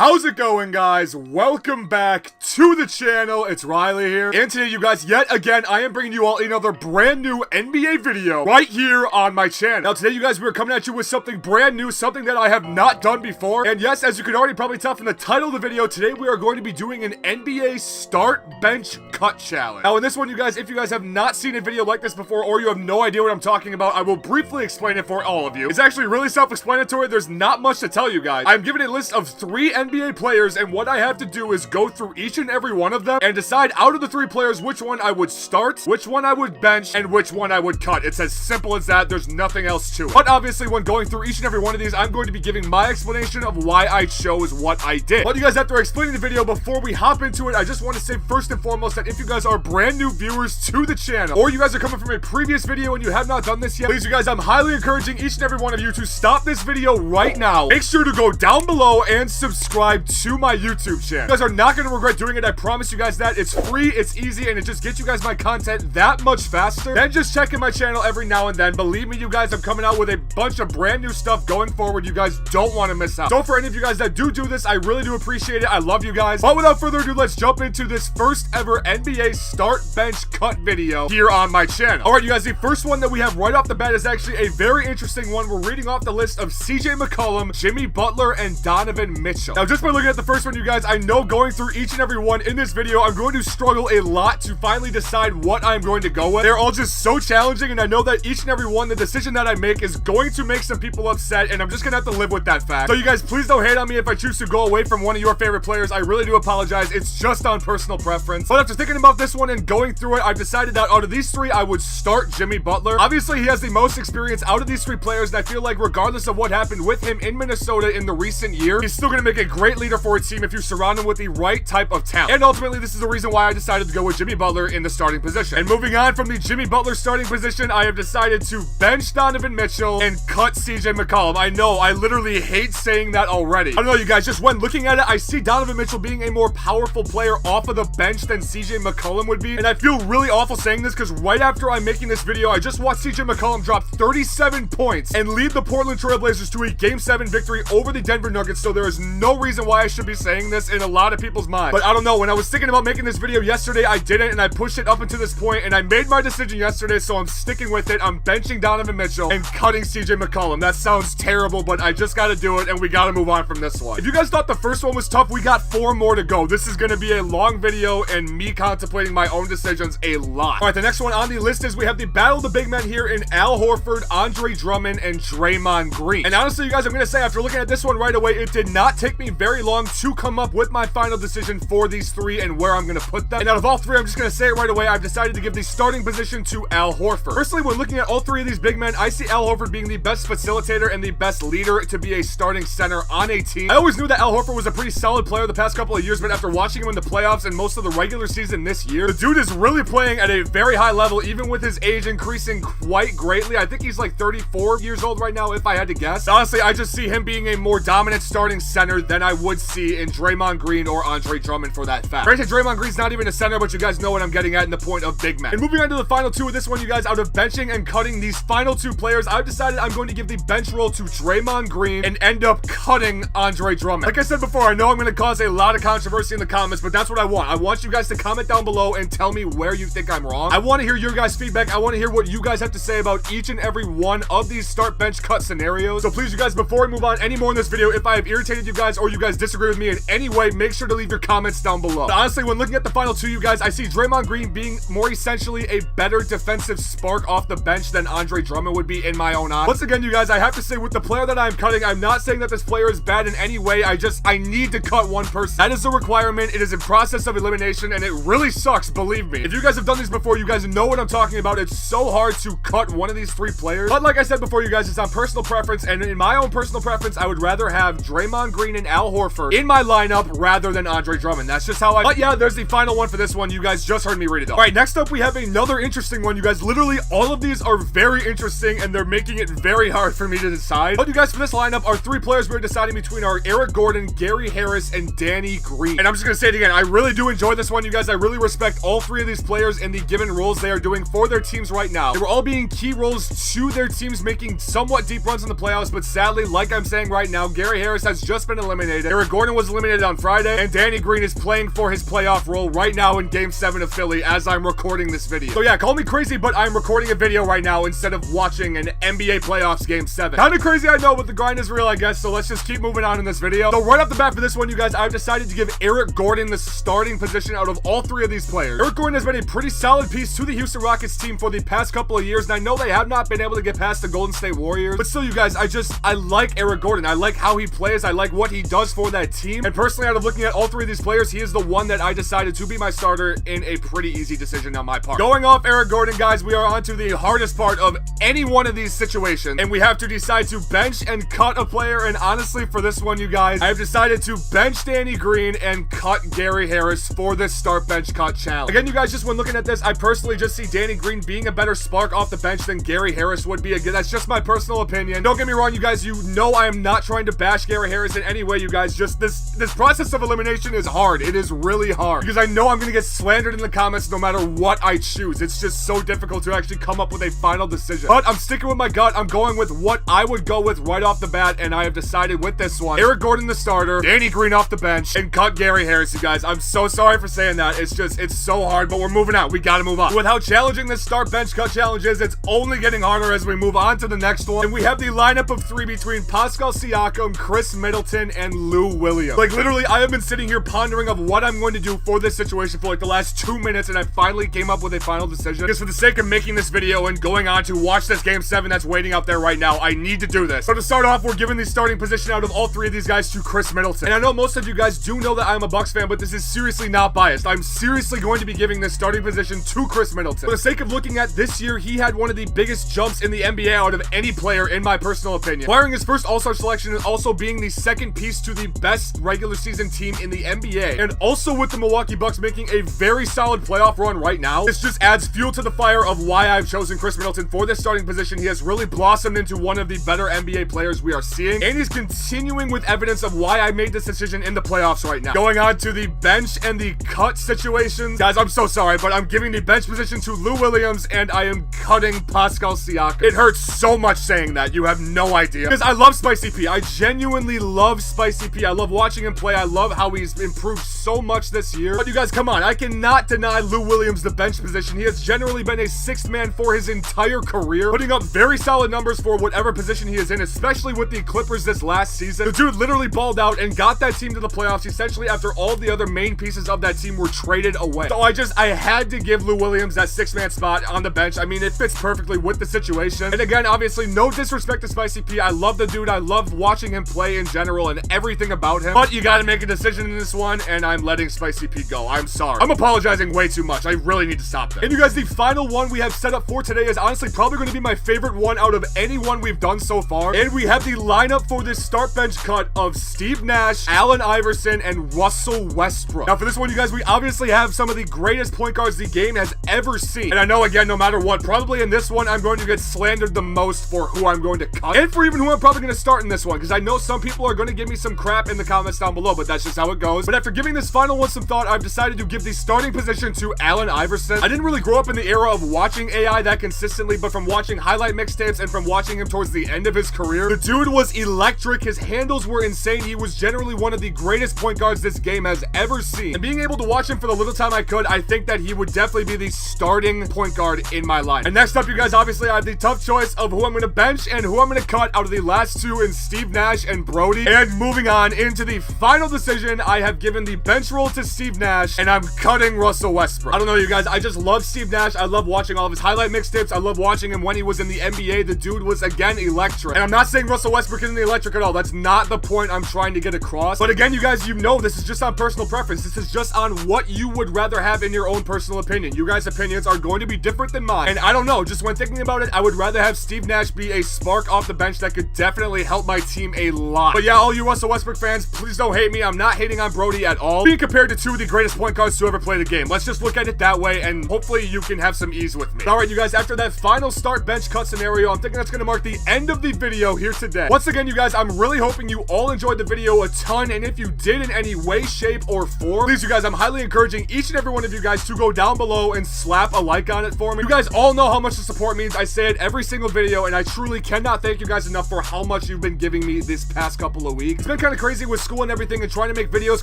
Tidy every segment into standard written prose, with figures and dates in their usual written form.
How's it going, guys? Welcome back to the channel. It's Riley here. And today, you guys, yet again, I am bringing you all another brand new NBA video right here on my channel. Now, today, you guys, we're coming at you with something brand new, something that I have not done before. And yes, as you can already probably tell from the title of the video, today we are going to be doing an NBA start bench cut challenge. Now, in this one, you guys, if you guys have not seen a video like this before, or you have no idea what I'm talking about, I will briefly explain it for all of you. It's actually really self-explanatory. There's not much to tell you guys. I'm giving a list of 3 NBA players, and what I have to do is go through each and every one of them and decide out of the 3 players which one I would start, which one I would bench, and which one I would cut. It's as simple as that. There's nothing else to it. But obviously, when going through each and every one of these, I'm going to be giving my explanation of why I chose what I did. But you guys, after explaining the video, before we hop into it, I just want to say first and foremost that if you guys are brand new viewers to the channel, or you guys are coming from a previous video and you have not done this yet, please, you guys, I'm highly encouraging each and every one of you to stop this video right now. Make sure to go down below and subscribe to my YouTube channel. You guys are not going to regret doing it. I promise you guys that. It's free, it's easy, and it just gets you guys my content that much faster than just checking my channel every now and then. Believe me, you guys, I'm coming out with a bunch of brand new stuff going forward. You guys don't want to miss out. So for any of you guys that do this, I really do appreciate it. I love you guys. But without further ado, let's jump into this first ever NBA start bench cut video here on my channel. All right, you guys, the first one that we have right off the bat is actually a very interesting one. We're reading off the list of CJ McCollum, Jimmy Butler, and Donovan Mitchell. Now, just by looking at the first one, you guys, I know going through each and every one in this video, I'm going to struggle a lot to finally decide what I'm going to go with. They're all just so challenging, and I know that each and every one, the decision that I make is going to make some people upset, and I'm just gonna have to live with that fact. So you guys, please don't hate on me if I choose to go away from one of your favorite players. I really do apologize. It's just on personal preference. But after thinking about this one and going through it, I've decided that out of these 3, I would start Jimmy Butler. Obviously, he has the most experience out of these 3 players, and I feel like regardless of what happened with him in Minnesota in the recent year, he's still gonna make a great leader for a team if you surround him with the right type of talent. And ultimately, this is the reason why I decided to go with Jimmy Butler in the starting position. And moving on from the Jimmy Butler starting position, I have decided to bench Donovan Mitchell and cut CJ McCollum. I know, I literally hate saying that already. I don't know, you guys, just when looking at it, I see Donovan Mitchell being a more powerful player off of the bench than CJ McCollum would be. And I feel really awful saying this because right after I'm making this video, I just watched CJ McCollum drop 37 points and lead the Portland Trail Blazers to a Game 7 victory over the Denver Nuggets. So there is no reason why I should be saying this in a lot of people's minds. But I don't know, when I was thinking about making this video yesterday, I didn't, and I pushed it up until this point, and I made my decision yesterday, so I'm sticking with it. I'm benching Donovan Mitchell and cutting CJ McCollum. That sounds terrible, but I just gotta do it, and we gotta move on from this one. If you guys thought the first one was tough, we got 4 more to go. This is gonna be a long video, and me contemplating my own decisions a lot. All right, the next one on the list is we have the battle of the big men here in Al Horford, Andre Drummond, and Draymond Green. And honestly, you guys, I'm gonna say after looking at this one right away, it did not take me very long to come up with my final decision for these 3 and where I'm gonna put them. And out of all 3, I'm just gonna say it right away, I've decided to give the starting position to Al Horford. Personally, when looking at all 3 of these big men, I see Al Horford being the best facilitator and the best leader to be a starting center on a team. I always knew that Al Horford was a pretty solid player the past couple of years, but after watching him in the playoffs and most of the regular season this year, the dude is really playing at a very high level, even with his age increasing quite greatly. I think he's like 34 years old right now, if I had to guess. Honestly, I just see him being a more dominant starting center than I would see in Draymond Green or Andre Drummond for that fact. Granted, Draymond Green's not even a center, but you guys know what I'm getting at in the point of big men. And moving on to the final 2 of this one, you guys, out of benching and cutting these final 2 players, I've decided I'm going to give the bench role to Draymond Green and end up cutting Andre Drummond. Like I said before, I know I'm going to cause a lot of controversy in the comments, but that's what I want. I want you guys to comment down below and tell me where you think I'm wrong. I want to hear your guys' feedback. I want to hear what you guys have to say about each and every one of these start bench cut scenarios. So please, you guys, before we move on any more in this video, if I have irritated you guys or you guys disagree with me in any way, make sure to leave your comments down below. But honestly, when looking at the final 2, you guys, I see Draymond Green being more essentially a better defensive spark off the bench than Andre Drummond would be in my own eyes. Once again, you guys, I have to say with the player that I'm cutting, I'm not saying that this player is bad in any way. I need to cut one person. That is a requirement. It is a process of elimination, and it really sucks, believe me. If you guys have done these before, you guys know what I'm talking about. It's so hard to cut one of these 3 players. But like I said before, you guys, it's on personal preference, and in my own personal preference, I would rather have Draymond Green and Al Horford in my lineup rather than Andre Drummond. That's just how I... But yeah, there's the final one for this one. You guys just heard me read it off. All right, next up, we have another interesting one. You guys, literally, all of these are very interesting, and they're making it very hard for me to decide. But you guys, for this lineup, our 3 players we're deciding between are Eric Gordon, Gary Harris, and Danny Green. And I'm just gonna say it again, I really do enjoy this one, you guys. I really respect all 3 of these players in the given roles they are doing for their teams right now. They were all being key roles to their teams, making somewhat deep runs in the playoffs, but sadly, like I'm saying right now, Gary Harris has just been eliminated eliminated. Eric Gordon was eliminated on Friday, and Danny Green is playing for his playoff role right now in Game 7 of Philly as I'm recording this video. So yeah, call me crazy, but I'm recording a video right now instead of watching an NBA playoffs Game 7. Kinda crazy, I know, but the grind is real, I guess, so let's just keep moving on in this video. So right off the bat for this one, you guys, I've decided to give Eric Gordon the starting position out of all three of these players. Eric Gordon has been a pretty solid piece to the Houston Rockets team for the past couple of years, and I know they have not been able to get past the Golden State Warriors, but still, you guys, I like Eric Gordon. I like how he plays. I like what he does for that team, and personally, out of looking at all three of these players, he is the one that I decided to be my starter in a pretty easy decision on my part. Going off Eric Gordon, guys, we are on to the hardest part of any one of these situations, and we have to decide to bench and cut a player, and honestly, for this one, you guys, I have decided to bench Danny Green and cut Gary Harris for this start bench cut challenge. Again, you guys, just when looking at this, I personally just see Danny Green being a better spark off the bench than Gary Harris would be. Again, that's just my personal opinion. Don't get me wrong, you guys, you know I am not trying to bash Gary Harris in any way, you guys. Just this process of elimination is hard. It is really hard because I know I'm gonna get slandered in the comments no matter what I choose. It's just so difficult to actually come up with a final decision, but I'm sticking with my gut. I'm going with what I would go with right off the bat, and I have decided with this one, Eric Gordon the starter, Danny Green off the bench, and cut Gary Harris, you guys. I'm so sorry for saying that. It's so hard, but we're moving on. We gotta move on. With how challenging this start bench cut challenge is, it's only getting harder as we move on to the next one, and we have the lineup of three between Pascal Siakam, Chris Middleton, and Lou Williams. Like, literally, I have been sitting here pondering of what I'm going to do for this situation for like the last 2 minutes, and I finally came up with a final decision. Just for the sake of making this video and going on to watch this Game 7 that's waiting out there right now, I need to do this. So to start off, we're giving the starting position out of all three of these guys to Chris Middleton. And I know most of you guys do know that I'm a Bucks fan, but this is seriously not biased. I'm seriously going to be giving this starting position to Chris Middleton. For the sake of looking at this year, he had one of the biggest jumps in the NBA out of any player, in my personal opinion. Acquiring his first All-Star selection and also being the second piece to the best regular season team in the NBA. And also with the Milwaukee Bucks making a very solid playoff run right now, this just adds fuel to the fire of why I've chosen Chris Middleton for this starting position. He has really blossomed into one of the better NBA players we are seeing, and he's continuing with evidence of why I made this decision in the playoffs right now. Going on to the bench and the cut situations. Guys, I'm so sorry, but I'm giving the bench position to Lou Williams, and I am cutting Pascal Siakam. It hurts so much saying that. You have no idea. Because I love Spicy P. I genuinely love Spicy P. I love watching him play. I love how he's improved so much this year. But you guys, come on. I cannot deny Lou Williams the bench position. He has generally been a sixth man for his entire career, putting up very solid numbers for whatever position he is in, especially with the Clippers this last season. The dude literally balled out and got that team to the playoffs essentially after all the other main pieces of that team were traded away. So I had to give Lou Williams that six-man spot on the bench. I mean, it fits perfectly with the situation. And again, obviously, no disrespect to Spicy P. I love the dude. I love watching him play in general and everything about him. But you gotta make a decision in this one, and I'm letting Spicy P go. I'm sorry. I'm apologizing way too much. I really need to stop that. And you guys, the final one we have set up for today is honestly probably going to be my favorite one out of any one we've done so far. And we have the lineup for this start bench cut of Steve Nash, Allen Iverson, and Russell Westbrook. Now, for this one, you guys, we obviously have some of the greatest point guards the game has ever seen. And I know, again, no matter what, probably in this one, I'm going to get slandered the most for who I'm going to cut. And for even who I'm probably going to start in this one, because I know some people are going to give me some crap in the comments down below, but that's just how it goes. But after giving this final one some thought, I've decided to give the starting position to Allen Iverson. I didn't really grow up in the era of watching AI that consistently, but from watching highlight mixtapes and from watching him towards the end of his career, the dude was electric. His handles were insane. He was generally one of the greatest point guards this game has ever seen. And being able to watch him for the little time I could, I think that he would definitely be the starting point guard in my line. And next up, you guys, obviously I have the tough choice of who I'm going to bench and who I'm going to cut out of the last two in Steve Nash and Brody. And moving on into the final decision, I have given the bench role to Steve Nash, and I'm cutting Russell Westbrook. I don't know, you guys, I just love Steve Nash. I love watching all of his highlight mixtapes. I love watching him when he was in the NBA. The dude was, again, electric. And I'm not saying Russell Westbrook isn't electric at all. That's not the point I'm trying to get across. But again, you guys, you know this is just on personal preference. This is just on what you would rather have in your own personal opinion. You guys' opinions are going to be different than mine. And I don't know, just when thinking about it, I would rather have Steve Nash be a spark off the bench that could definitely help my team a lot. But yeah, all you Russell Westbrook fans, please don't hate me. I'm not hating on Brody at all. Being compared to two of the greatest point guards to ever play the game. Let's just look at it that way, and hopefully you can have some ease with me. All right, you guys, after that final start bench cut scenario, I'm thinking that's going to mark the end of the video here today. Once again, you guys, I'm really hoping you all enjoyed the video a ton, and if you did in any way, shape, or form, please, you guys, I'm highly encouraging each and every one of you guys to go down below and slap a like on it for me. You guys all know how much the support means. I say it every single video, and I truly cannot thank you guys enough for how much you've been giving me this past couple of weeks. It's been kind of crazy with school and everything and trying to make videos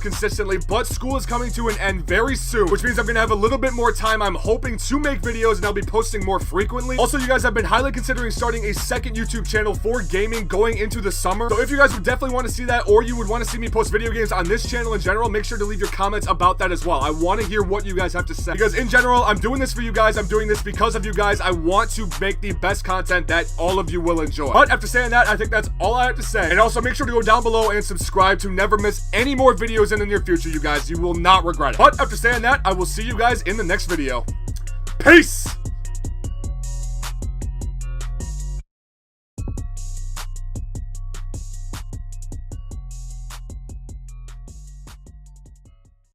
consistently, but school is coming to an end very soon, which means I'm gonna have a little bit more time. I'm hoping to make videos and I'll be posting more frequently. Also, you guys have been highly considering starting a second YouTube channel for gaming going into the summer. So if you guys would definitely want to see that, or you would want to see me post video games on this channel in general, make sure to leave your comments about that as well. I want to hear what you guys have to say, because in general, I'm doing this for you guys. I'm doing this because of you guys. I want to make the best content that all of you will enjoy. But after saying that, I think that's all I have to say. And also make sure to go down below and subscribe to never miss any more videos in the near future, you guys. You will not regret it. But after saying that, I will see you guys in the next video. Peace!